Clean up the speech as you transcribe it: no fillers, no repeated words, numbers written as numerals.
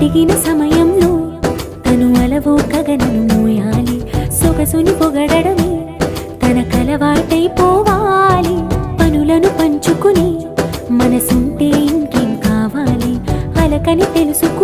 అడిగిన సమయంలో తను అలవో గగనను మోయాలి. సొగసుని పొగడమే తనకలవాటైపోవాలి. పనులను పంచుకుని మనసుంటే ఇంకేం కావాలి. అలకని తెలుసు